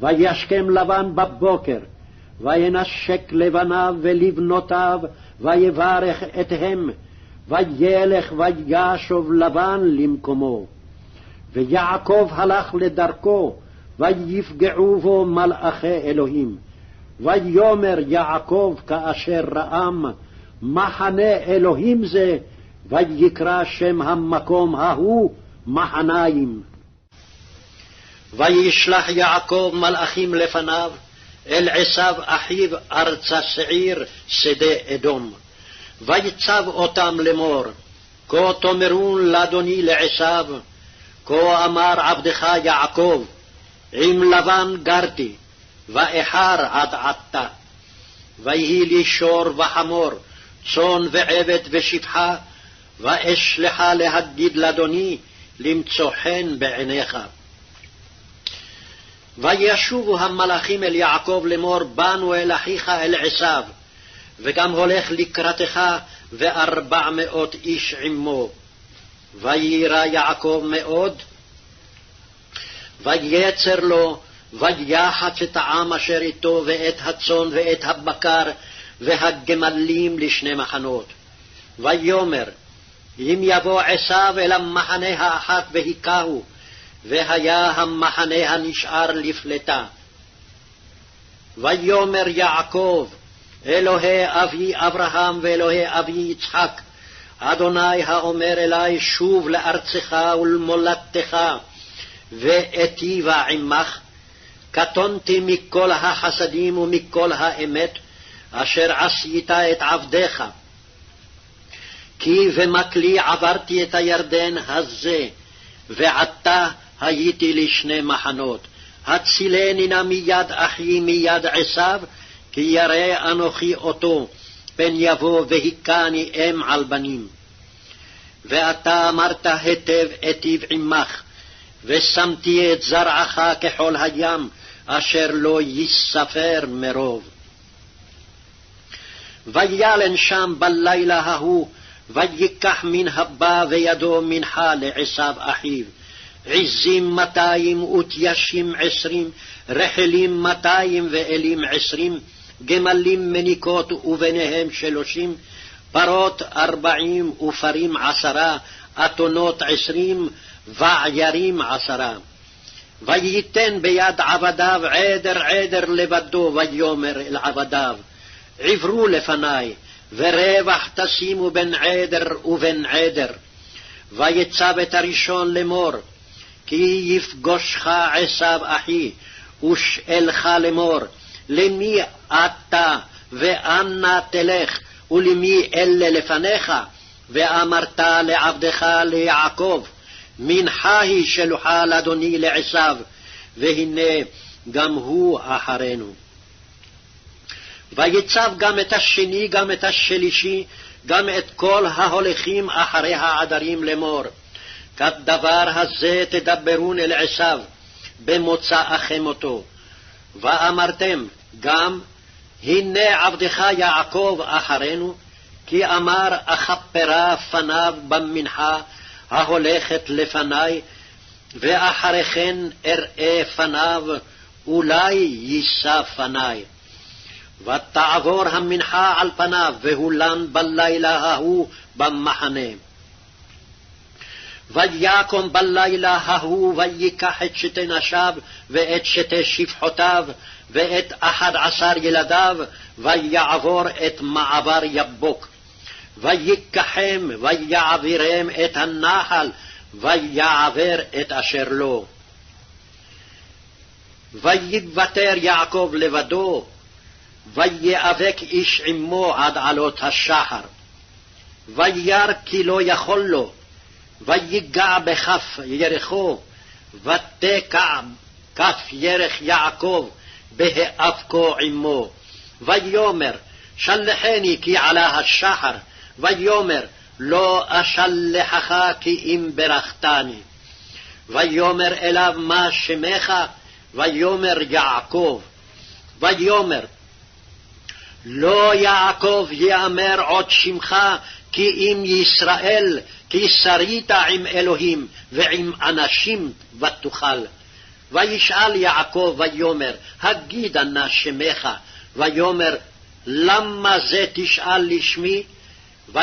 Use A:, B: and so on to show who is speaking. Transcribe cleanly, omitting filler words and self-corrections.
A: וישכם לבן בבוקר, וינשק לבניו ולבנותיו, ויברך אתהם, וילך וישוב לבן למקומו. ויעקב הלך לדרכו, ויפגעו בו מלאכי אלוהים. ויאמר יעקב כאשר רעם, מחנה אלוהים זה, ויקרא שם המקום ההוא מחניים. וישלח יעקב מלאכים לפניו, אל עשיו אחיו ארצה שעיר שדה אדום. ויצב אותם לאמור, כה תאמרון לאדוני לעשיו, כה אמר עבדך יעקב, עם לבן גרתי, ואחר עד עתה. ויהי לי שור וחמור, צאן ועבד ושפחה, ואשלחה להגיד לאדוני, למצוא חן בעיניך. וישובו המלאכים אל יעקב לאמור, באנו אל אחיך אל עשיו, וגם הולך לקראתך 400 איש עמו. ויירא יעקב מאוד, ויצר לו, ויחץ את העם אשר איתו, ואת הצאן ואת הבקר והגמלים לשני מחנות. ויאמר, אם יבוא עשיו אל המחנה האחת והיכהו, והיה המחנה הנשאר לפלטה. ויאמר יעקב, אלוהי אבי אברהם ואלוהי אבי יצחק, אדוני האומר אלי, שוב לארצך ולמולדתך, ואיטיבה עמך, קטונתי מכל החסדים ומכל האמת, אשר עשית את עבדיך. כי במקלי עברתי את הירדן הזה, ועתה הייתי לשני מחנות. הצילני נא מיד אחי מיד עשיו, כי ירא אנוכי אותו, פן יבוא והיכני אם על בנים. ואתה אמרת היטב איטיב עמך, ושמתי את זרעך כחול הים, אשר לא יספר מרוב. וילן שם בלילה ההוא, ויקח מן הבא וידו מנחה לעשיו אחיו, עזים 200 ותיישים 20, רחלים 200 ואלים 20, גמלים מניקות וביניהם 30, פרות 40 ופרים 10, אתונות 20, ועיירים 10. וייתן ביד עבדיו עדר לבדו, ויאמר אל עבדיו, עברו לפני, ורווח תשימו בין עדר ובין עדר. ויצב את הראשון לאמור, כי יפגושך עשיו אחי, ושאלך לאמור, למי אתה ואנה תלך, ולמי אלה לפניך? ואמרת לעבדך ליעקב, מנחה היא שלוחה לאדוני לעשיו, והנה גם הוא אחרינו. ויצב גם את השני, גם את השלישי, גם את כל ההולכים אחרי העדרים לאמור, כדבר הזה תדברון אל עשיו, במוצאכם אותו. ואמרתם גם, הנה עבדך יעקב אחרינו, כי אמר אכפרה פניו במנחה ההולכת לפני, ואחרי כן אראה פניו, אולי יישא פני. ותעבור המנחה על פניו, והולן בלילה ההוא במחנה. ויקום בלילה ההוא, ויקח את 2 נשיו, ואת 2 שפחותיו, ואת 11 ילדיו, ויעבור את מעבר יבוק. ויקחם, ויעבירם את הנחל, ויעבר את אשר לו. ויוותר יעקב לבדו, ויאבק איש עמו עד עלות השחר. ויר כי לא יכול לו, ויגע בכף ירחו, ותקע כף ירך יעקב בהאבקו עמו. ויאמר, שלחני כי עלה השחר, ויאמר, לא אשלחך כי אם ברכתני. ויאמר אליו, מה שמך? ויאמר, יעקב. ויאמר, לא יעקב יאמר עוד שמך, כי אם ישראל, כי שרית עם אלוהים ועם אנשים ותוכל. וישאל יעקב ויאמר, הגידה נא שמך, ויאמר, למה זה תשאל לשמי?